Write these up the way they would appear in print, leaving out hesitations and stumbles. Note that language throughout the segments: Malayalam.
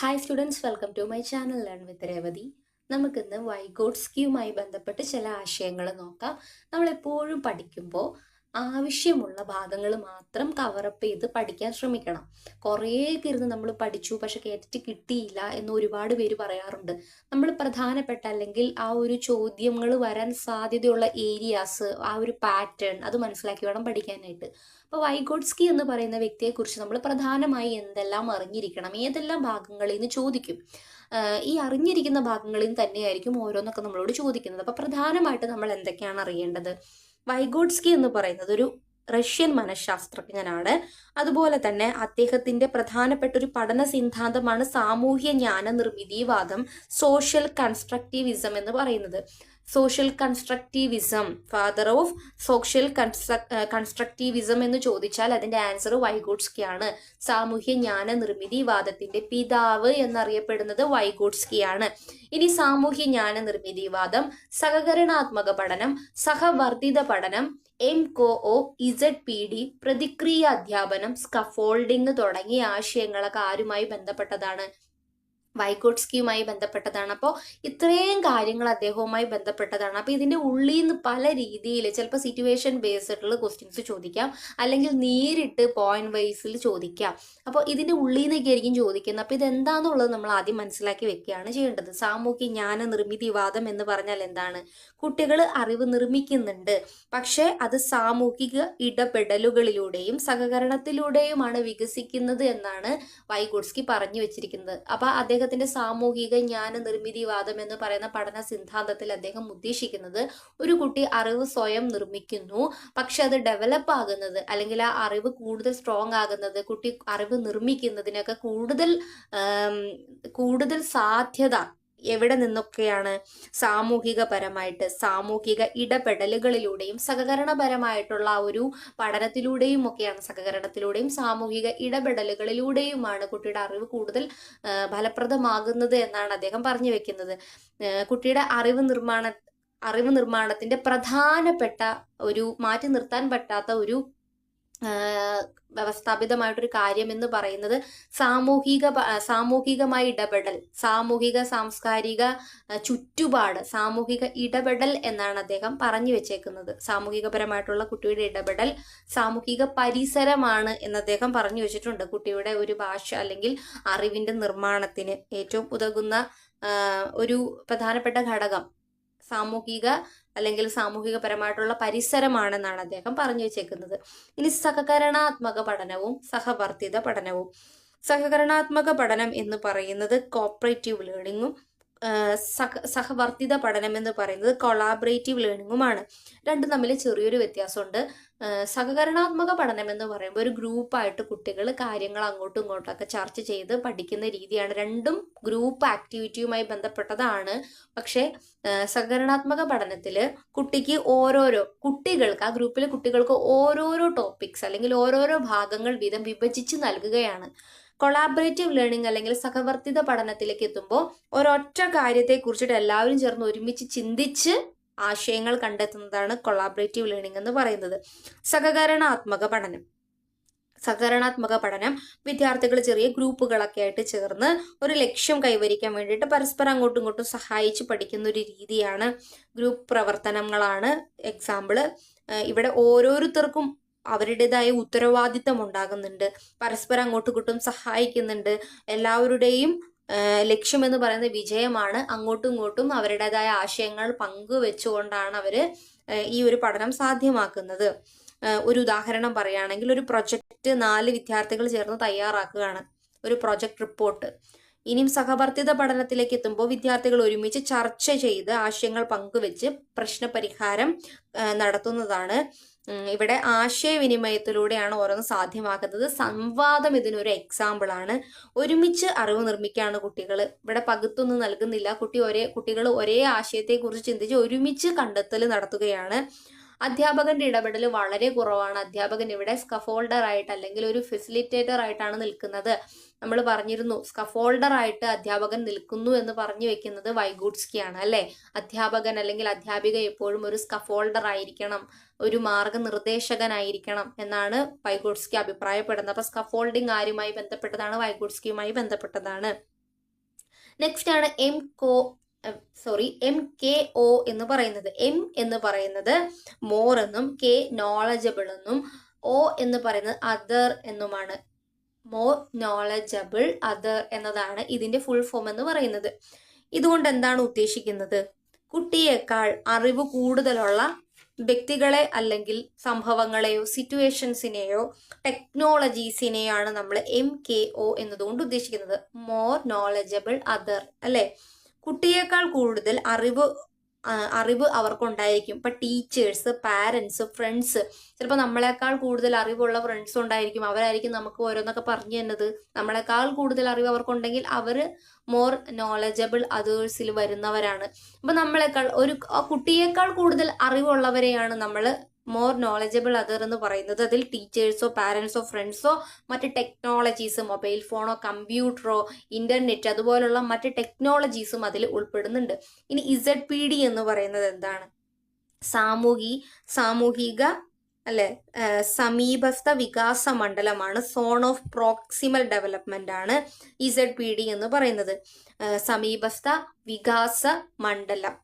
Hi students, welcome to my channel learn with Revathi. നമുക്കിന്ന് വൈഗോട്സ്കിയുമായി ബന്ധപ്പെട്ട് ചില ആശയങ്ങൾ നോക്കാം. നമ്മളെപ്പോഴും പഠിക്കുമ്പോൾ ആവശ്യമുള്ള ഭാഗങ്ങൾ മാത്രം കവറപ്പ് ചെയ്ത് പഠിക്കാൻ ശ്രമിക്കണം. കുറേ ഇരുന്ന് നമ്മൾ പഠിച്ചു പക്ഷെ കേട്ടിട്ട് കിട്ടിയില്ല എന്ന് ഒരുപാട് പേര് പറയാറുണ്ട്. നമ്മൾ പ്രധാനപ്പെട്ട അല്ലെങ്കിൽ ആ ഒരു ചോദ്യങ്ങൾ വരാൻ സാധ്യതയുള്ള ഏരിയാസ്, ആ ഒരു പാറ്റേൺ അത് മനസ്സിലാക്കി വേണം പഠിക്കാനായിട്ട്. അപ്പോൾ വൈഗോട്സ്കി എന്ന് പറയുന്ന വ്യക്തിയെക്കുറിച്ച് നമ്മൾ പ്രധാനമായി എന്തെല്ലാം അറിഞ്ഞിരിക്കണം, ഏതെല്ലാം ഭാഗങ്ങളിൽ നിന്ന് ചോദിക്കും. ഈ അറിഞ്ഞിരിക്കുന്ന ഭാഗങ്ങളിൽ നിന്ന് തന്നെയായിരിക്കും ഓരോന്നൊക്കെ നമ്മളോട് ചോദിക്കുന്നത്. അപ്പോൾ പ്രധാനമായിട്ട് നമ്മൾ എന്തൊക്കെയാണ് അറിയേണ്ടത്? വൈഗോട്സ്കി എന്ന് പറയുന്നത് ഒരു റഷ്യൻ മനഃശാസ്ത്രജ്ഞനാണ്. അതുപോലെ തന്നെ അദ്ദേഹത്തിന്റെ പ്രധാനപ്പെട്ട ഒരു പഠന സിദ്ധാന്തമാണ് സാമൂഹ്യ ജ്ഞാന നിർമ്മിതിവാദം, സോഷ്യൽ കൺസ്ട്രക്റ്റിവിസം എന്ന് പറയുന്നത്. Social constructivism, father of social constructivism എന്ന് ചോദിച്ചാൽ അതിന്റെ ആൻസർ വൈഗോട്സ്കിയാണ്. സാമൂഹ്യ ജ്ഞാന നിർമ്മിതിവാദത്തിന്റെ പിതാവ് എന്നറിയപ്പെടുന്നത് വൈഗോട്സ്കിയാണ്. ഇനി സാമൂഹ്യ ജ്ഞാന നിർമ്മിതിവാദം, സഹകരണാത്മക പഠനം, സഹവർദ്ധിത പഠനം, MCO, ZPD, പ്രതിക്രിയ അധ്യാപനം, സ്കഫോൾഡിംഗ് തുടങ്ങിയ ആശയങ്ങളൊക്കെ ആരുമായി ബന്ധപ്പെട്ടതാണ്? വൈഗോട്സ്കിയുമായി ബന്ധപ്പെട്ടതാണ്. അപ്പോൾ ഇത്രയും കാര്യങ്ങൾ അദ്ദേഹവുമായി ബന്ധപ്പെട്ടതാണ്. അപ്പോൾ ഇതിന്റെ ഉള്ളിൽ നിന്ന് പല രീതിയിൽ ചിലപ്പോൾ സിറ്റുവേഷൻ ബേസ്ഡുള്ള ക്വസ്റ്റ്യൻസ് ചോദിക്കാം, അല്ലെങ്കിൽ നേരിട്ട് പോയിന്റ് വൈസിൽ ചോദിക്കാം. അപ്പോൾ ഇതിന്റെ ഉള്ളിൽ നിന്നൊക്കെ ആയിരിക്കും ചോദിക്കുന്നത്. അപ്പോൾ ഇതെന്താണെന്നുള്ളത് നമ്മൾ ആദ്യം മനസ്സിലാക്കി വെക്കുകയാണ് ചെയ്യേണ്ടത്. സാമൂഹ്യ ജ്ഞാന നിർമ്മിതിവാദം എന്ന് പറഞ്ഞാൽ എന്താണ്? കുട്ടികൾ അറിവ് നിർമ്മിക്കുന്നുണ്ട്, പക്ഷെ അത് സാമൂഹിക ഇടപെടലുകളിലൂടെയും സഹകരണത്തിലൂടെയുമാണ് വികസിക്കുന്നത് എന്നാണ് വൈഗോട്സ്കി പറഞ്ഞു വെച്ചിരിക്കുന്നത്. അപ്പൊ അദ്ദേഹത്തിന്റെ സാമൂഹിക ജ്ഞാന നിർമ്മിതിവാദം എന്ന് പറയുന്ന പഠന സിദ്ധാന്തത്തിൽ അദ്ദേഹം ഉദ്ദേശിക്കുന്നത് ഒരു കുട്ടി അറിവ് സ്വയം നിർമ്മിക്കുന്നു, പക്ഷെ അത് ഡെവലപ്പ് ആകുന്നത് അല്ലെങ്കിൽ ആ അറിവ് കൂടുതൽ സ്ട്രോങ് ആകുന്നത്, കുട്ടി അറിവ് നിർമ്മിക്കുന്നതിനൊക്കെ കൂടുതൽ സാധ്യത എവിടെ നിന്നൊക്കെയാണ്? സാമൂഹികപരമായിട്ട്, സാമൂഹിക ഇടപെടലുകളിലൂടെയും സഹകരണപരമായിട്ടുള്ള ഒരു പഠനത്തിലൂടെയും ഒക്കെയാണ്. സഹകരണത്തിലൂടെയും സാമൂഹിക ഇടപെടലുകളിലൂടെയുമാണ് കുട്ടിയുടെ അറിവ് കൂടുതൽ ഫലപ്രദമാകുന്നത് എന്നാണ് അദ്ദേഹം പറഞ്ഞു വെക്കുന്നത്. കുട്ടിയുടെ അറിവ് നിർമ്മാണത്തിന്റെ പ്രധാനപ്പെട്ട ഒരു മാറ്റി നിർത്താൻ പറ്റാത്ത ഒരു വ്യവസ്ഥാപിതമായിട്ടൊരു കാര്യം എന്ന് പറയുന്നത് സാമൂഹികമായ ഇടപെടൽ, സാമൂഹിക സാംസ്കാരിക ചുറ്റുപാട്, സാമൂഹിക ഇടപെടൽ എന്നാണ് അദ്ദേഹം പറഞ്ഞു വെച്ചേക്കുന്നത്. സാമൂഹികപരമായിട്ടുള്ള കുട്ടിയുടെ ഇടപെടൽ സാമൂഹിക പരിസരമാണ് എന്ന് അദ്ദേഹം പറഞ്ഞു വെച്ചിട്ടുണ്ട്. കുട്ടിയുടെ ഒരു ഭാഷ അല്ലെങ്കിൽ അറിവിന്റെ നിർമ്മാണത്തിന് ഏറ്റവും ഉതകുന്ന ഒരു പ്രധാനപ്പെട്ട ഘടകം സാമൂഹികപരമായിട്ടുള്ള പരിസരമാണെന്നാണ് അദ്ദേഹം പറഞ്ഞു വെച്ചേക്കുന്നത്. ഇനി സഹകരണാത്മക പഠനവും സഹവർത്തിത പഠനവും. സഹകരണാത്മക പഠനം എന്ന് പറയുന്നത് കോപ്പറേറ്റീവ് ലേണിങ്ങും സഹവർത്തിത പഠനം എന്ന് പറയുന്നത് കൊളാബറേറ്റീവ് ലേണിങ്ങുമാണ്. രണ്ടും തമ്മിൽ ചെറിയൊരു വ്യത്യാസമുണ്ട്. സഹകരണാത്മക പഠനം എന്ന് പറയുമ്പോൾ ഒരു ഗ്രൂപ്പായിട്ട് കുട്ടികൾ കാര്യങ്ങൾ അങ്ങോട്ടും ഇങ്ങോട്ടൊക്കെ ചർച്ച ചെയ്ത് പഠിക്കുന്ന രീതിയാണ്. രണ്ടും ഗ്രൂപ്പ് ആക്ടിവിറ്റിയുമായി ബന്ധപ്പെട്ടതാണ്. പക്ഷേ സഹകരണാത്മക പഠനത്തിൽ ആ ഗ്രൂപ്പിലെ കുട്ടികൾക്ക് ഓരോരോ ടോപ്പിക്സ് അല്ലെങ്കിൽ ഓരോരോ ഭാഗങ്ങൾ വീതം വിഭജിച്ച് നൽകുകയാണ്. കൊളാബറേറ്റീവ് ലേണിംഗ് അല്ലെങ്കിൽ സഹവർത്തിത പഠനത്തിലേക്ക് എത്തുമ്പോൾ ഒരൊറ്റ കാര്യത്തെ കുറിച്ചിട്ട് എല്ലാവരും ചേർന്ന് ഒരുമിച്ച് ചിന്തിച്ച് ആശയങ്ങൾ കണ്ടെത്തുന്നതാണ് കൊളാബറേറ്റീവ് ലേണിംഗ് എന്ന് പറയുന്നത്. സഹകരണാത്മക പഠനം വിദ്യാർത്ഥികൾ ചെറിയ ഗ്രൂപ്പുകളൊക്കെ ആയിട്ട് ചേർന്ന് ഒരു ലക്ഷ്യം കൈവരിക്കാൻ വേണ്ടിയിട്ട് പരസ്പരം അങ്ങോട്ടും ഇങ്ങോട്ടും സഹായിച്ച് പഠിക്കുന്ന ഒരു രീതിയാണ്. ഗ്രൂപ്പ് പ്രവർത്തനങ്ങളാണ് എക്സാമ്പിള്. ഇവിടെ ഓരോരുത്തർക്കും അവരുടേതായ ഉത്തരവാദിത്തം ഉണ്ടാകുന്നുണ്ട്, പരസ്പരം അങ്ങോട്ടും ഇങ്ങോട്ടും സഹായിക്കുന്നുണ്ട്. എല്ലാവരുടെയും ലക്ഷ്യം എന്ന് പറയുന്നത് വിജയമാണ്. അങ്ങോട്ടും ഇങ്ങോട്ടും അവരുടേതായ ആശയങ്ങൾ പങ്കുവെച്ചുകൊണ്ടാണ് അവര് ഈ ഒരു പഠനം സാധ്യമാക്കുന്നത്. ഒരു ഉദാഹരണം പറയുകയാണെങ്കിൽ, ഒരു പ്രൊജക്റ്റ് 4 വിദ്യാർത്ഥികൾ ചേർന്ന് തയ്യാറാക്കുകയാണ്, ഒരു പ്രൊജക്ട് റിപ്പോർട്ട്. ഇനിയും സഹവർത്തിത പഠനത്തിലേക്ക് എത്തുമ്പോൾ വിദ്യാർത്ഥികൾ ഒരുമിച്ച് ചർച്ച ചെയ്ത് ആശയങ്ങൾ പങ്കുവെച്ച് പ്രശ്നപരിഹാരം നടത്തുന്നതാണ്. ഇവിടെ ആശയവിനിമയത്തിലൂടെയാണ് ഓരോന്ന് സാധ്യമാക്കുന്നത്. സംവാദം ഇതിനൊരു എക്സാമ്പിൾ ആണ്. ഒരുമിച്ച് അറിവ് നിർമ്മിക്കുകയാണ് കുട്ടികൾ. ഇവിടെ പകുത്തൊന്നും നൽകുന്നില്ല. കുട്ടികൾ ഒരേ ആശയത്തെക്കുറിച്ച് ചിന്തിച്ച് ഒരുമിച്ച് കണ്ടെത്തൽ നടത്തുകയാണ്. അധ്യാപകന്റെ ഇടപെടൽ വളരെ കുറവാണ്. അധ്യാപകൻ ഇവിടെ സ്കഫോൾഡർ ആയിട്ട് അല്ലെങ്കിൽ ഒരു ഫെസിലിറ്റേറ്റർ ആയിട്ടാണ് നിൽക്കുന്നത്. നമ്മൾ പറഞ്ഞിരുന്നു, സ്കഫോൾഡർ ആയിട്ട് അധ്യാപകൻ നിൽക്കുന്നു എന്ന് പറഞ്ഞു വെക്കുന്നത് വൈഗോട്സ്കിയാണ് അല്ലെ. അധ്യാപകൻ അല്ലെങ്കിൽ അധ്യാപിക എപ്പോഴും ഒരു സ്കഫോൾഡർ ആയിരിക്കണം, ഒരു മാർഗനിർദ്ദേശകനായിരിക്കണം എന്നാണ് വൈഗോട്സ്കി അഭിപ്രായപ്പെടുന്നത്. അപ്പൊ സ്കഫോൾഡിംഗ് ആരുമായി ബന്ധപ്പെട്ടതാണ്? വൈഗോട്സ്കിയുമായി ബന്ധപ്പെട്ടതാണ്. നെക്സ്റ്റ് ആണ് MKO എന്ന് പറയുന്നത്. M എന്ന് പറയുന്നത് മോർ എന്നും K നോളജബിൾ എന്നും O എന്ന് പറയുന്നത് അതർ എന്നുമാണ്. മോർ നോളജബിൾ അതർ എന്നതാണ് ഇതിന്റെ ഫുൾ ഫോം എന്ന് പറയുന്നത്. ഇതുകൊണ്ട് എന്താണ് ഉദ്ദേശിക്കുന്നത്? കുട്ടിയേക്കാൾ അറിവ് കൂടുതലുള്ള വ്യക്തികളെ അല്ലെങ്കിൽ സംഭവങ്ങളെയോ സിറ്റുവേഷൻസിനെയോ ടെക്നോളജീസിനെയാണ് നമ്മൾ MKO എന്നതുകൊണ്ട് ഉദ്ദേശിക്കുന്നത്. മോർ നോളജബിൾ അതർ അല്ലെ. കുട്ടിയേക്കാൾ കൂടുതൽ അറിവ് അവർക്കുണ്ടായിരിക്കും. ഇപ്പൊ ടീച്ചേഴ്സ്, പാരൻസ്, ഫ്രണ്ട്സ്, ചിലപ്പോൾ നമ്മളെക്കാൾ കൂടുതൽ അറിവുള്ള ഫ്രണ്ട്സ് ഉണ്ടായിരിക്കും. അവരായിരിക്കും നമുക്ക് ഓരോന്നൊക്കെ പറഞ്ഞു തന്നത്. നമ്മളെക്കാൾ കൂടുതൽ അറിവ് അവർക്കുണ്ടെങ്കിൽ അവർ മോർ നോളജബിൾ അതേഴ്സിൽ വരുന്നവരാണ്. അപ്പൊ നമ്മളെക്കാൾ കുട്ടിയേക്കാൾ കൂടുതൽ അറിവുള്ളവരെയാണ് നമ്മൾ മോർ നോളജബിൾ അതർ എന്ന് പറയുന്നത്. അതിൽ ടീച്ചേഴ്സോ, പാരൻസോ, ഫ്രണ്ട്സോ, മറ്റ് ടെക്നോളജീസ്, മൊബൈൽ ഫോണോ, കമ്പ്യൂട്ടറോ, ഇന്റർനെറ്റ്, അതുപോലുള്ള മറ്റ് ടെക്നോളജീസും അതിൽ ഉൾപ്പെടുന്നുണ്ട്. ഇനി ZPD എന്ന് പറയുന്നത് എന്താണ്? സാമൂഹിക അല്ലെ സമീപസ്ഥ വികാസ മണ്ഡലമാണ്. സോൺ ഓഫ് പ്രോക്സിമൽ ഡെവലപ്മെന്റ് ആണ് ZPD എന്ന് പറയുന്നത്. സമീപസ്ഥ വികാസ മണ്ഡലം,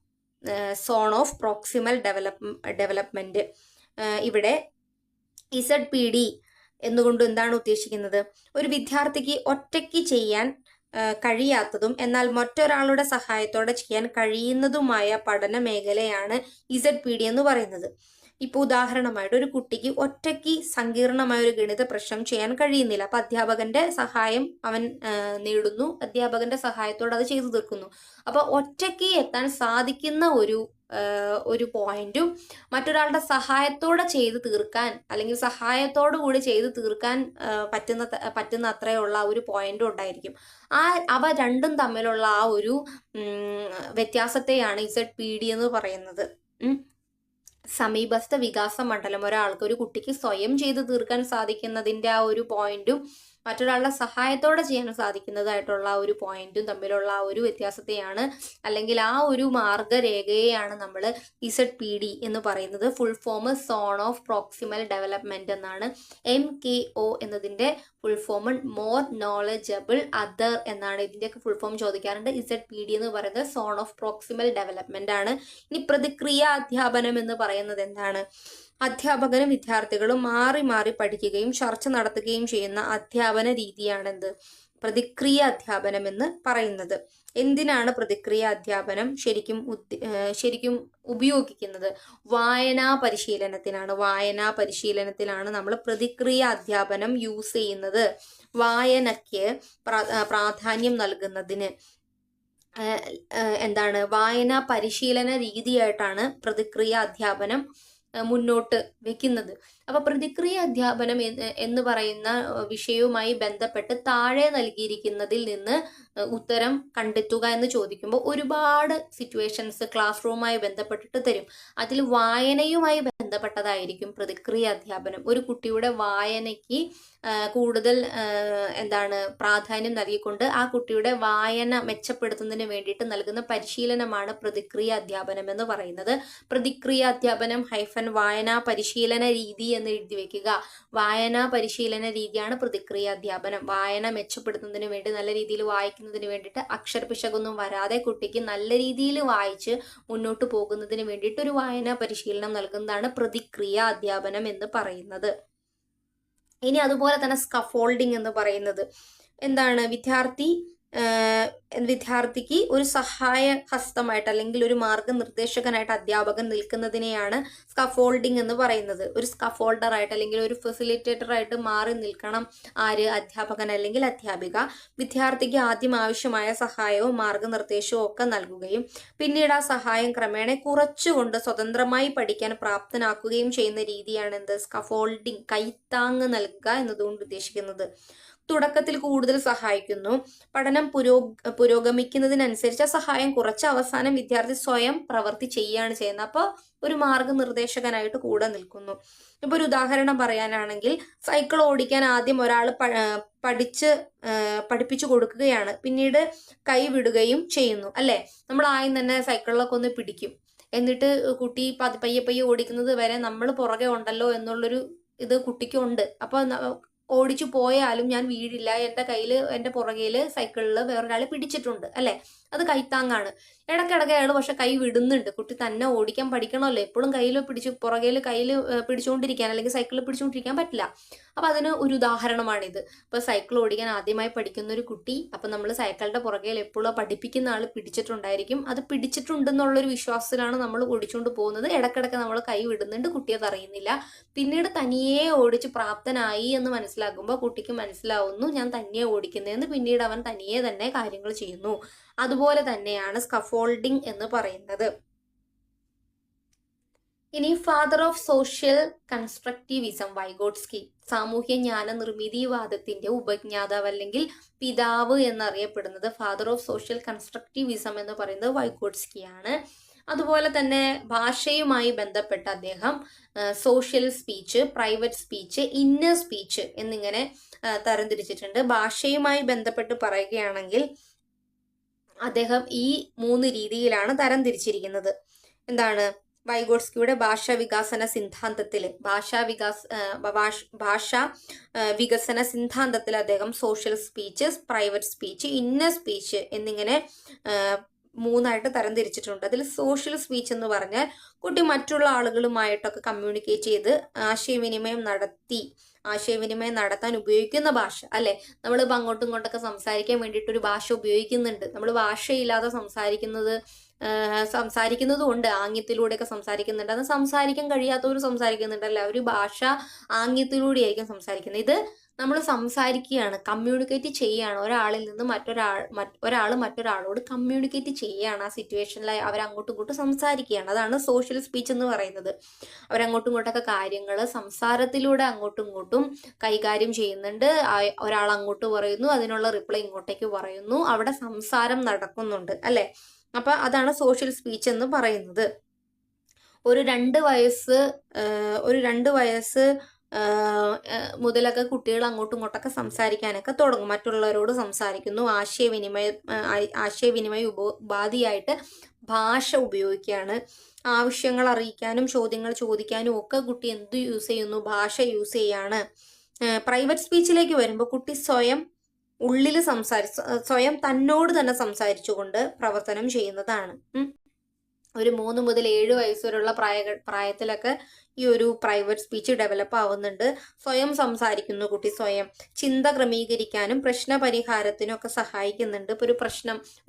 സോൺ ഓഫ് പ്രോക്സിമൽ ഡെവലപ്മെന്റ്. ഇവിടെ ZPD എന്നുകൊണ്ട് എന്താണ് ഉദ്ദേശിക്കുന്നത്? ഒരു വിദ്യാർത്ഥിക്ക് ഒറ്റയ്ക്ക് ചെയ്യാൻ കഴിയാത്തതും എന്നാൽ മറ്റൊരാളുടെ സഹായത്തോടെ ചെയ്യാൻ കഴിയുന്നതുമായ പഠന മേഖലയാണ് ZPD എന്ന് പറയുന്നത്. ഇപ്പൊ ഉദാഹരണമായിട്ട് ഒരു കുട്ടിക്ക് ഒറ്റയ്ക്ക് സങ്കീർണമായ ഒരു ഗണിത പ്രശ്നം ചെയ്യാൻ കഴിയുന്നില്ല. അപ്പൊ അധ്യാപകന്റെ സഹായം അവൻ നേടുന്നു. അധ്യാപകന്റെ സഹായത്തോടെ അത് ചെയ്തു തീർക്കുന്നു. അപ്പൊ ഒറ്റയ്ക്ക് എത്താൻ സാധിക്കുന്ന ഒരു പോയിന്റും മറ്റൊരാളുടെ സഹായത്തോടെ ചെയ്തു തീർക്കാൻ അല്ലെങ്കിൽ സഹായത്തോടു കൂടി ചെയ്തു തീർക്കാൻ പറ്റുന്ന അത്രയുള്ള ഒരു പോയിന്റും ഉണ്ടായിരിക്കും. അവ രണ്ടും തമ്മിലുള്ള ആ ഒരു വ്യത്യാസത്തെയാണ് ZPD എന്ന് പറയുന്നത്. സമീപസ്ഥ വികാസ മണ്ഡലം, ഒരു കുട്ടിക്ക് സ്വയം ചെയ്തു തീർക്കാൻ സാധിക്കുന്നതിന്റെ ആ ഒരു പോയിന്റും മറ്റൊരാളുടെ സഹായത്തോടെ ചെയ്യാൻ സാധിക്കുന്നതായിട്ടുള്ള ആ ഒരു പോയിന്റും തമ്മിലുള്ള ആ ഒരു വ്യത്യാസത്തെയാണ് അല്ലെങ്കിൽ ആ ഒരു മാർഗരേഖയെയാണ് നമ്മൾ ZPD എന്ന് പറയുന്നത്. Full form zone of proximal development എന്നാണ്. MKO എന്നതിന്റെ full form more knowledgeable other എന്നാണ്. ഇതിന്റെയൊക്കെ ഫുൾ ഫോം ചോദിക്കാറുണ്ട്. ZPD എന്ന് പറയുന്നത് സോൺ ഓഫ് പ്രോക്സിമൽ ഡെവലപ്മെന്റ് ആണ്. ഇനി പ്രതിക്രിയ അധ്യാപനം എന്ന് പറയുന്നത് എന്താണ്? അധ്യാപകനും വിദ്യാർത്ഥികളും മാറി മാറി പഠിക്കുകയും ചർച്ച നടത്തുകയും ചെയ്യുന്ന അധ്യാപന രീതിയാണെന്ത്? പ്രതിക്രിയ അധ്യാപനം എന്ന് പറയുന്നത്. എന്തിനാണ് പ്രതിക്രിയ അധ്യാപനം ശരിക്കും ഉപയോഗിക്കുന്നത്? വായനാ പരിശീലനത്തിനാണ് നമ്മൾ പ്രതിക്രിയ അധ്യാപനം യൂസ് ചെയ്യുന്നത്. വായനയ്ക്ക് പ്രാധാന്യം നൽകുന്നതിന് വായനാ പരിശീലന രീതിയായിട്ടാണ് പ്രതിക്രിയ അധ്യാപനം മുന്നോട്ട് വെക്കുന്നത്. അപ്പൊ പ്രതിക്രിയ അധ്യാപനം എന്ന് പറയുന്ന വിഷയവുമായി ബന്ധപ്പെട്ട് താഴെ നൽകിയിരിക്കുന്നതിൽ നിന്ന് ഉത്തരം കണ്ടെത്തുക എന്ന് ചോദിക്കുമ്പോൾ ഒരുപാട് സിറ്റുവേഷൻസ് ക്ലാസ് റൂമുമായി ബന്ധപ്പെട്ടിട്ട് തരും. അതിൽ വായനയുമായി ബന്ധപ്പെട്ടതായിരിക്കും പ്രതിക്രിയ അധ്യാപനം. ഒരു കുട്ടിയുടെ വായനയ്ക്ക് കൂടുതൽ പ്രാധാന്യം നൽകിക്കൊണ്ട് ആ കുട്ടിയുടെ വായന മെച്ചപ്പെടുത്തുന്നതിന് വേണ്ടിയിട്ട് നൽകുന്ന പരിശീലനമാണ് പ്രതിക്രിയ അധ്യാപനം എന്ന് പറയുന്നത്. പ്രതിക്രിയ അധ്യാപനം വായനാ പരിശീലന രീതി എന്ന് എഴുതി വെക്കുക. വായനാ പരിശീലന രീതിയാണ് പ്രതിക്രിയ അധ്യാപനം. വായന മെച്ചപ്പെടുത്തുന്നതിന് വേണ്ടി, നല്ല രീതിയിൽ വായിക്കുന്നതിന് വേണ്ടിയിട്ട്, അക്ഷരപിശകൊന്നും വരാതെ കുട്ടിക്ക് നല്ല രീതിയിൽ വായിച്ച് മുന്നോട്ട് പോകുന്നതിന് വേണ്ടിയിട്ട് ഒരു വായനാ പരിശീലനം നൽകുന്നതാണ് പ്രതിക്രിയ അധ്യാപനം എന്ന് പറയുന്നത്. ഇനി അതുപോലെ തന്നെ സ്കഫോൾഡിംഗ് എന്ന് പറയുന്നത് എന്താണ്? വിദ്യാർത്ഥിക്ക് ഒരു സഹായ ഹസ്തമായിട്ട് അല്ലെങ്കിൽ ഒരു മാർഗനിർദ്ദേശകനായിട്ട് അധ്യാപകൻ നിൽക്കുന്നതിനെയാണ് സ്കഫോൾഡിംഗ് എന്ന് പറയുന്നത്. ഒരു സ്കഫോൾഡറായിട്ട് അല്ലെങ്കിൽ ഒരു ഫെസിലിറ്റേറ്ററായിട്ട് മാറി നിൽക്കണം ആര്? അധ്യാപകൻ അല്ലെങ്കിൽ അധ്യാപിക. വിദ്യാർത്ഥിക്ക് ആദ്യം ആവശ്യമായ സഹായവും മാർഗനിർദ്ദേശവും ഒക്കെ നൽകുകയും പിന്നീട് ആ സഹായം ക്രമേണ കുറച്ചുകൊണ്ട് സ്വതന്ത്രമായി പഠിക്കാൻ പ്രാപ്തനാക്കുകയും ചെയ്യുന്ന രീതിയാണ് എന്ത്? സ്കഫോൾഡിംഗ്. കൈത്താങ് നൽകുക എന്നതുകൊണ്ട് ഉദ്ദേശിക്കുന്നത്. തുടക്കത്തിൽ കൂടുതൽ സഹായിക്കുന്നു. പഠനം പുരോഗമിക്കുന്നതിനനുസരിച്ച് ആ സഹായം കുറച്ച് അവസാനം വിദ്യാർത്ഥി സ്വയം പ്രവൃത്തി ചെയ്യുകയാണ് ചെയ്യുന്നത്. അപ്പോൾ ഒരു മാർഗനിർദ്ദേശകനായിട്ട് കൂടെ നിൽക്കുന്നു. ഇപ്പൊ ഒരു ഉദാഹരണം പറയാനാണെങ്കിൽ, സൈക്കിൾ ഓടിക്കാൻ ആദ്യം ഒരാൾ പഠിപ്പിച്ചു കൊടുക്കുകയാണ്, പിന്നീട് കൈവിടുകയും ചെയ്യുന്നു അല്ലെ. നമ്മൾ ആദ്യം തന്നെ സൈക്കിളിലൊക്കെ ഒന്ന് പിടിക്കും, എന്നിട്ട് കുട്ടി പയ്യെ ഓടിക്കുന്നത് വരെ നമ്മൾ പുറകെ ഉണ്ടല്ലോ എന്നുള്ളൊരു ഇത് കുട്ടിക്കുണ്ട്. അപ്പൊ ഓടിച്ചു പോയാലും ഞാൻ വീഴില്ല, എൻ്റെ പുറകിൽ സൈക്കിളിൽ വേറൊരാൾ പിടിച്ചിട്ടുണ്ട് അല്ലെ, അത് കൈത്താങ്ങാണ്. ഇടയ്ക്കിടയ്ക്ക് അയാൾ പക്ഷെ കൈ വിടുന്നുണ്ട്. കുട്ടി തന്നെ ഓടിക്കാൻ പഠിക്കണമല്ലോ, എപ്പോഴും പുറകിൽ കയ്യിൽ പിടിച്ചുകൊണ്ടിരിക്കാൻ അല്ലെങ്കിൽ സൈക്കിളിൽ പിടിച്ചുകൊണ്ടിരിക്കാൻ പറ്റില്ല. അപ്പൊ അതിന് ഒരു ഉദാഹരണമാണിത്. ഇപ്പൊ സൈക്കിൾ ഓടിക്കാൻ ആദ്യമായി പഠിക്കുന്ന ഒരു കുട്ടി, അപ്പൊ നമ്മൾ സൈക്കിളിന്റെ പുറകിൽ എപ്പോഴും പഠിപ്പിക്കുന്ന ആൾ പിടിച്ചിട്ടുണ്ടായിരിക്കും. അത് പിടിച്ചിട്ടുണ്ടെന്നുള്ളൊരു വിശ്വാസത്തിലാണ് നമ്മൾ ഓടിച്ചുകൊണ്ട് പോകുന്നത്. ഇടയ്ക്കിടയ്ക്ക് നമ്മൾ കൈ വിടുന്നുണ്ട്, കുട്ടി അത് അറിയുന്നില്ല. പിന്നീട് തനിയെ ഓടിച്ച് പ്രാപ്തനായി എന്ന് മനസ്സിലാക്കുമ്പോൾ കുട്ടിക്ക് മനസ്സിലാവുന്നു ഞാൻ തനിയെ ഓടിക്കുന്നതെന്ന്. പിന്നീട് അവൻ തനിയെ തന്നെ കാര്യങ്ങൾ ചെയ്യുന്നു. അതുപോലെ തന്നെയാണ് സ്കഫോൾഡിംഗ് എന്ന് പറയുന്നത്. ഇനി father of social constructivism Vygotsky, സാമൂഹ്യ ജ്ഞാന നിർമ്മിതിവാദത്തിന്റെ ഉപജ്ഞാതാവ് അല്ലെങ്കിൽ പിതാവ് എന്നറിയപ്പെടുന്നത് ഫാദർ ഓഫ് സോഷ്യൽ കൺസ്ട്രക്റ്റിവിസം എന്ന് പറയുന്നത് വൈഗോട്സ്കിയാണ്. അതുപോലെ തന്നെ ഭാഷയുമായി ബന്ധപ്പെട്ട അദ്ദേഹം social speech, private speech, inner speech എന്നിങ്ങനെ തരംതിരിച്ചിട്ടുണ്ട്. ഭാഷയുമായി ബന്ധപ്പെട്ട് പറയുകയാണെങ്കിൽ അദ്ദേഹം ഈ 3 രീതിയിലാണ് തരംതിരിച്ചിരിക്കുന്നത്. എന്താണ്? വൈഗോട്സ്കിയുടെ ഭാഷാ വികസന സിദ്ധാന്തത്തിൽ അദ്ദേഹം social speech, private speech, inner speech എന്നിങ്ങനെ 3ആയിട്ട് തരംതിരിച്ചിട്ടുണ്ട്. അതിൽ സോഷ്യൽ സ്പീച്ച് എന്ന് പറഞ്ഞാൽ കുട്ടി മറ്റുള്ള ആളുകളുമായിട്ടൊക്കെ കമ്മ്യൂണിക്കേറ്റ് ചെയ്ത് ആശയവിനിമയം നടത്താൻ ഉപയോഗിക്കുന്ന ഭാഷ അല്ലെ. നമ്മളിപ്പോൾ അങ്ങോട്ടും ഇങ്ങോട്ടൊക്കെ സംസാരിക്കാൻ വേണ്ടിയിട്ട് ഒരു ഭാഷ ഉപയോഗിക്കുന്നുണ്ട്. നമ്മൾ ഭാഷയില്ലാതെ സംസാരിക്കുന്നതും ഉണ്ട്, ആംഗ്യത്തിലൂടെയൊക്കെ സംസാരിക്കുന്നുണ്ട്. അത് സംസാരിക്കാൻ കഴിയാത്തവർ സംസാരിക്കുന്നുണ്ടല്ല, ഒരു ഭാഷ ആംഗ്യത്തിലൂടെയായിരിക്കും സംസാരിക്കുന്നത്. ഇത് നമ്മൾ സംസാരിക്കുകയാണ്, കമ്മ്യൂണിക്കേറ്റ് ചെയ്യുകയാണ്. ഒരാളിൽ നിന്ന് ഒരാൾ മറ്റൊരാളോട് കമ്മ്യൂണിക്കേറ്റ് ചെയ്യുകയാണ്. ആ സിറ്റുവേഷനിൽ അവരങ്ങോട്ടും ഇങ്ങോട്ടും സംസാരിക്കുകയാണ്. അതാണ് സോഷ്യൽ സ്പീച്ച് എന്ന് പറയുന്നത്. അവരങ്ങോട്ടും ഇങ്ങോട്ടൊക്കെ കാര്യങ്ങൾ സംസാരത്തിലൂടെ അങ്ങോട്ടും ഇങ്ങോട്ടും കൈകാര്യം ചെയ്യുന്നുണ്ട്. ഒരാൾ അങ്ങോട്ട് പറയുന്നു, അതിനുള്ള റിപ്ലൈ ഇങ്ങോട്ടേക്ക് പറയുന്നു, അവിടെ സംസാരം നടക്കുന്നുണ്ട് അല്ലെ. അപ്പൊ അതാണ് സോഷ്യൽ സ്പീച്ച് എന്ന് പറയുന്നത്. ഒരു 2 വയസ്സ് മുതലൊക്കെ കുട്ടികൾ അങ്ങോട്ടും ഇങ്ങോട്ടൊക്കെ സംസാരിക്കാനൊക്കെ തുടങ്ങും. മറ്റുള്ളവരോട് സംസാരിക്കുന്നു, ആശയവിനിമയ ഉപാധിയായിട്ട് ഭാഷ ഉപയോഗിക്കുകയാണ്. ആവശ്യങ്ങൾ അറിയിക്കാനും ചോദ്യങ്ങൾ ചോദിക്കാനും ഒക്കെ കുട്ടി എന്ത് യൂസ് ചെയ്യുന്നു? ഭാഷ യൂസ് ചെയ്യാണ്. പ്രൈവറ്റ് സ്പീച്ചിലേക്ക് വരുമ്പോൾ കുട്ടി സ്വയം തന്നോട് തന്നെ സംസാരിച്ചുകൊണ്ട് പ്രവർത്തനം ചെയ്യുന്നതാണ്. ഒരു 3 മുതൽ 7 വയസ്സ് വരെയുള്ള പ്രായത്തിലൊക്കെ ഈ ഒരു പ്രൈവറ്റ് സ്പീച്ച് ഡെവലപ്പ് ആവുന്നുണ്ട്. സ്വയം സംസാരിക്കുന്നു കുട്ടി, സ്വയം ചിന്ത ക്രമീകരിക്കാനും പ്രശ്ന പരിഹാരത്തിനും ഒക്കെ സഹായിക്കുന്നുണ്ട്. ഇപ്പൊ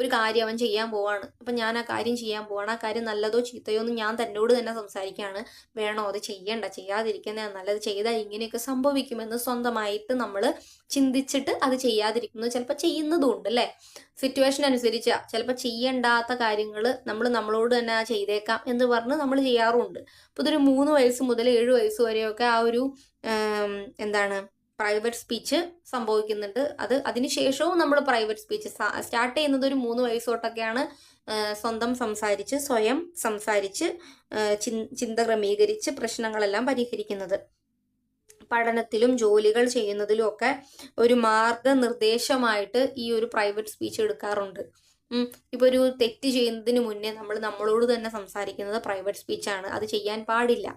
ഒരു കാര്യം അവൻ ചെയ്യാൻ പോവാണ്, അപ്പൊ ഞാൻ ആ കാര്യം ചെയ്യാൻ പോവാണ്, ആ കാര്യം നല്ലതോ ചീത്തയോ എന്ന് ഞാൻ തന്നോട് തന്നെ സംസാരിക്കുകയാണ്. വേണോ, അത് ചെയ്യണ്ട, ചെയ്യാതിരിക്കുന്ന നല്ലത്, ചെയ്താൽ ഇങ്ങനെയൊക്കെ സംഭവിക്കുമെന്ന് സ്വന്തമായിട്ട് നമ്മൾ ചിന്തിച്ചിട്ട് അത് ചെയ്യാതിരിക്കുന്നത്, ചിലപ്പോൾ ചെയ്യുന്നതും ഉണ്ട് അല്ലേ. സിറ്റുവേഷൻ അനുസരിച്ച് ചിലപ്പോൾ ചെയ്യണ്ടാത്ത കാര്യങ്ങൾ നമ്മളോട് തന്നെ ചെയ്തേക്കാം എന്ന് പറഞ്ഞ് നമ്മൾ ചെയ്യാറുണ്ട്. അപ്പോൾ ഇതൊരു 3 വയസ്സ് മുതൽ 7 വയസ്സ് വരെയൊക്കെ ആ ഒരു പ്രൈവറ്റ് സ്പീച്ച് സംഭവിക്കുന്നുണ്ട്. അതിനുശേഷവും നമ്മൾ പ്രൈവറ്റ് സ്പീച്ച് സ്റ്റാർട്ട് ചെയ്യുന്നത് ഒരു 3 വയസ്സ് തൊട്ടൊക്കെയാണ്. സ്വയം സംസാരിച്ച് ചിന്ത ക്രമീകരിച്ച് പ്രശ്നങ്ങളെല്ലാം പരിഹരിക്കുന്നത്. പഠനത്തിലും ജോലികൾ ചെയ്യുന്നതിലും ഒക്കെ ഒരു മാർഗനിർദ്ദേശമായിട്ട് ഈ ഒരു പ്രൈവറ്റ് സ്പീച്ച് എടുക്കാറുണ്ട്. ഇപ്പൊ ഒരു തെറ്റ് ചെയ്യുന്നതിന് മുന്നേ നമ്മളോട് തന്നെ സംസാരിക്കുന്നത് പ്രൈവറ്റ് സ്പീച്ചാണ്. അത് ചെയ്യാൻ പാടില്ല,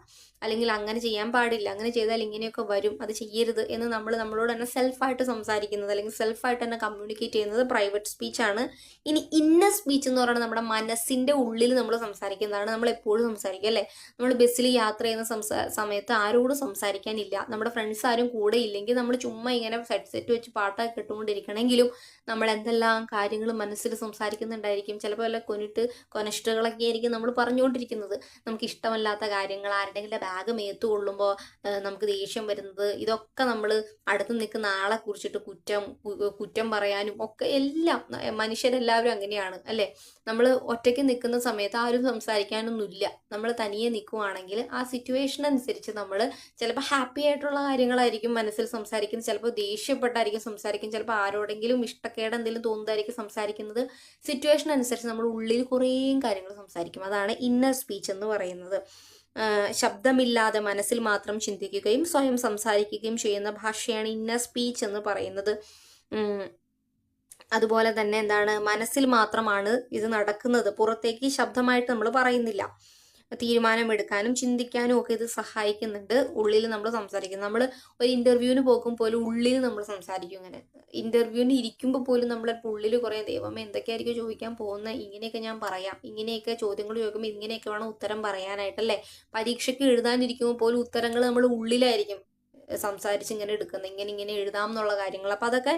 അല്ലെങ്കിൽ അങ്ങനെ ചെയ്യാൻ പാടില്ല, അങ്ങനെ ചെയ്താൽ ഇങ്ങനെയൊക്കെ വരും, അത് ചെയ്യരുത് എന്ന് നമ്മളോട് തന്നെ സെൽഫായിട്ട് സംസാരിക്കുന്നത് അല്ലെങ്കിൽ സെൽഫായിട്ട് തന്നെ കമ്മ്യൂണിക്കേറ്റ് ചെയ്യുന്നത് പ്രൈവറ്റ് സ്പീച്ചാണ്. ഇനി ഇന്നർ സ്പീച്ച് എന്ന് പറയുന്നത് നമ്മുടെ മനസ്സിന്റെ ഉള്ളിൽ നമ്മൾ സംസാരിക്കുന്നതാണ്. നമ്മൾ എപ്പോഴും സംസാരിക്കും അല്ലേ. നമ്മൾ ബസ്സിൽ യാത്ര ചെയ്യുന്ന സമയത്ത് ആരോടും സംസാരിക്കാനില്ല, നമ്മുടെ ഫ്രണ്ട്സ് ആരും കൂടെ ഇല്ലെങ്കിൽ നമ്മൾ ചുമ്മാ ഇങ്ങനെ സെറ്റ് വെച്ച് പാട്ടൊക്കെ കേട്ടുകൊണ്ടിരിക്കണമെങ്കിലും നമ്മൾ എന്തെല്ലാം കാര്യങ്ങൾ മനസ്സിൽ സംസാരിക്കുന്നുണ്ടായിരിക്കും. ചിലപ്പോൾ വല്ല കൊനഷ്ടുകളൊക്കെ ആയിരിക്കും നമ്മൾ പറഞ്ഞുകൊണ്ടിരിക്കുന്നത്. നമുക്ക് ഇഷ്ടമല്ലാത്ത കാര്യങ്ങൾ, ആരുടെയെങ്കിലും ബാഗ് മേത്ത് കൊള്ളുമ്പോൾ നമുക്ക് ദേഷ്യം വരുന്നത്, ഇതൊക്കെ നമ്മൾ അടുത്ത് നിൽക്കുന്ന ആളെ കുറിച്ചിട്ട് കുറ്റം പറയാനും ഒക്കെ എല്ലാം മനുഷ്യരെല്ലാവരും അങ്ങനെയാണ് അല്ലേ. നമ്മൾ ഒറ്റയ്ക്ക് നിൽക്കുന്ന സമയത്ത് ആരും സംസാരിക്കാനൊന്നുമില്ല, നമ്മൾ തനിയെ നിൽക്കുവാണെങ്കിൽ ആ സിറ്റുവേഷൻ അനുസരിച്ച് നമ്മൾ ചിലപ്പോൾ ഹാപ്പി ആയിട്ടുള്ള കാര്യങ്ങളായിരിക്കും മനസ്സിൽ സംസാരിക്കുന്നത്, ചിലപ്പോൾ ദേഷ്യപ്പെട്ടായിരിക്കും സംസാരിക്കും, ചിലപ്പോൾ ആരോടെങ്കിലും ഇഷ്ടക്കേട് എന്തെങ്കിലും തോന്നുന്നതായിരിക്കും സംസാരിക്കുന്നത്. സിറ്റുവേഷൻ അനുസരിച്ച് നമ്മൾ ഉള്ളിൽ കുറേ കാര്യങ്ങൾ സംസാരിക്കും. അതാണ് ഇന്നർ സ്പീച്ച് എന്ന് പറയുന്നത്. ശബ്ദമില്ലാതെ മനസ്സിൽ മാത്രം ചിന്തിക്കുകയും സ്വയം സംസാരിക്കുകയും ചെയ്യുന്ന ഭാഷയാണ് ഇന്നർ സ്പീച്ച് എന്ന് പറയുന്നത്. അതുപോലെ തന്നെ മനസ്സിൽ മാത്രമാണ് ഇത് നടക്കുന്നത്, പുറത്തേക്ക് ശബ്ദമായിട്ട് നമ്മൾ പറയുന്നില്ല. തീരുമാനമെടുക്കാനും ചിന്തിക്കാനും ഒക്കെ ഇത് സഹായിക്കുന്നുണ്ട്. ഉള്ളിൽ നമ്മൾ സംസാരിക്കും. നമ്മൾ ഒരു ഇന്റർവ്യൂവിന് പോകും പോലും ഉള്ളിൽ നമ്മൾ സംസാരിക്കും. ഇങ്ങനെ ഇന്റർവ്യൂവിന് ഇരിക്കുമ്പോൾ പോലും നമ്മളിപ്പോൾ ഉള്ളിൽ കുറേ ദൈവമേ എന്തൊക്കെയായിരിക്കും ചോദിക്കാൻ പോകുന്നത്, ഇങ്ങനെയൊക്കെ ഞാൻ പറയാം, ഇങ്ങനെയൊക്കെ ചോദ്യങ്ങൾ ചോദിക്കുമ്പോൾ ഇങ്ങനെയൊക്കെ വേണം ഉത്തരം പറയാനായിട്ടല്ലേ. പരീക്ഷയ്ക്ക് എഴുതാനിരിക്കുമ്പോൾ പോലും ഉത്തരങ്ങൾ നമ്മൾ ഉള്ളിലായിരിക്കും സംസാരിച്ച് ഇങ്ങനെ എടുക്കുന്നത്, ഇങ്ങനെ ഇങ്ങനെ എഴുതാം എന്നുള്ള കാര്യങ്ങൾ. അപ്പം അതൊക്കെ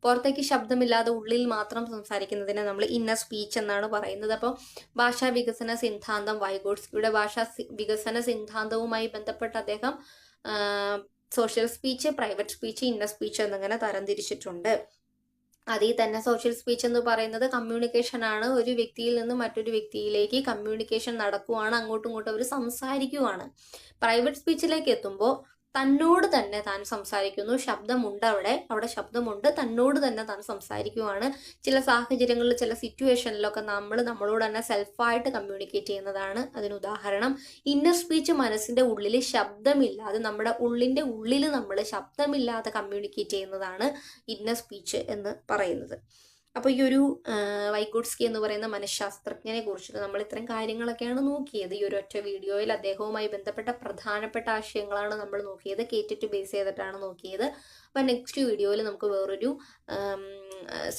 പുറത്തേക്ക് ശബ്ദമില്ലാതെ ഉള്ളിൽ മാത്രം സംസാരിക്കുന്നതിനെ നമ്മൾ ഇന്നർ സ്പീച്ച് എന്നാണ് പറയുന്നത്. അപ്പോൾ ഭാഷാ വികസന സിദ്ധാന്തം, വൈഗോട്സ്കിയുടെ ഭാഷാ വികസന സിദ്ധാന്തവുമായി ബന്ധപ്പെട്ട് അദ്ദേഹം social speech, private speech, inner speech എന്നിങ്ങനെ തരംതിരിച്ചിട്ടുണ്ട്. അതിൽ തന്നെ സോഷ്യൽ സ്പീച്ച് എന്ന് പറയുന്നത് കമ്മ്യൂണിക്കേഷൻ ആണ്. ഒരു വ്യക്തിയിൽ നിന്ന് മറ്റൊരു വ്യക്തിയിലേക്ക് കമ്മ്യൂണിക്കേഷൻ നടക്കുവാണ്, അങ്ങോട്ടും ഇങ്ങോട്ടും അവർ സംസാരിക്കുവാണ്. പ്രൈവറ്റ് സ്പീച്ചിലേക്ക് എത്തുമ്പോൾ തന്നോട് തന്നെ താൻ സംസാരിക്കുന്നു, ശബ്ദമുണ്ട്, അവിടെ ശബ്ദമുണ്ട്, തന്നോട് തന്നെ താൻ സംസാരിക്കുവാണ്. ചില സാഹചര്യങ്ങളിൽ ചില സിറ്റുവേഷനിലൊക്കെ നമ്മളോട് തന്നെ സെൽഫായിട്ട് കമ്മ്യൂണിക്കേറ്റ് ചെയ്യുന്നതാണ് അതിന് ഉദാഹരണം. ഇന്നർ സ്പീച്ച് മനസ്സിന്റെ ഉള്ളിൽ ശബ്ദമില്ലാതെ, നമ്മുടെ ഉള്ളിന്റെ ഉള്ളിൽ നമ്മൾ ശബ്ദമില്ലാതെ കമ്മ്യൂണിക്കേറ്റ് ചെയ്യുന്നതാണ് ഇന്നർ സ്പീച്ച് എന്ന് പറയുന്നത്. അപ്പോൾ ഈ ഒരു വൈഗോട്സ്കി എന്ന് പറയുന്ന മനഃശാസ്ത്രജ്ഞനെ കുറിച്ചിട്ട് നമ്മൾ ഇത്തരം കാര്യങ്ങളൊക്കെയാണ് നോക്കിയത്. ഈ ഒരു ഒറ്റ വീഡിയോയിൽ അദ്ദേഹവുമായി ബന്ധപ്പെട്ട പ്രധാനപ്പെട്ട ആശയങ്ങളാണ് നമ്മൾ നോക്കിയത്. കേട്ടിട്ട് ബേസ് ചെയ്തിട്ടാണ് നോക്കിയത്. അപ്പോൾ നെക്സ്റ്റ് വീഡിയോയിൽ നമുക്ക് വേറൊരു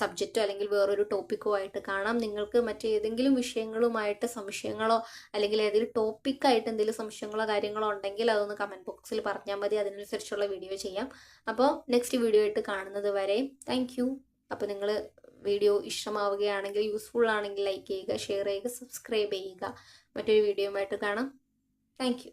സബ്ജക്റ്റോ അല്ലെങ്കിൽ വേറൊരു ടോപ്പിക്കോ ആയിട്ട് കാണാം. നിങ്ങൾക്ക് മറ്റേതെങ്കിലും വിഷയങ്ങളുമായിട്ട് സംശയങ്ങളോ അല്ലെങ്കിൽ ഏതെങ്കിലും ടോപ്പിക്കായിട്ട് എന്തെങ്കിലും സംശയങ്ങളോ കാര്യങ്ങളോ ഉണ്ടെങ്കിൽ അതൊന്ന് കമൻറ്റ് ബോക്സിൽ പറഞ്ഞാൽ മതി. അതിനനുസരിച്ചുള്ള വീഡിയോ ചെയ്യാം. അപ്പോൾ നെക്സ്റ്റ് വീഡിയോ ആയിട്ട് കാണുന്നത് വരെ താങ്ക് യു. അപ്പോൾ നിങ്ങൾ വീഡിയോ ഇഷ്ടമാവുകയാണെങ്കിൽ, യൂസ്ഫുൾ ആണെങ്കിൽ ലൈക്ക് ചെയ്യുക, ഷെയർ ചെയ്യുക, സബ്സ്ക്രൈബ് ചെയ്യുക. മറ്റൊരു വീഡിയോയുമായിട്ട് കാണാം. Thank you.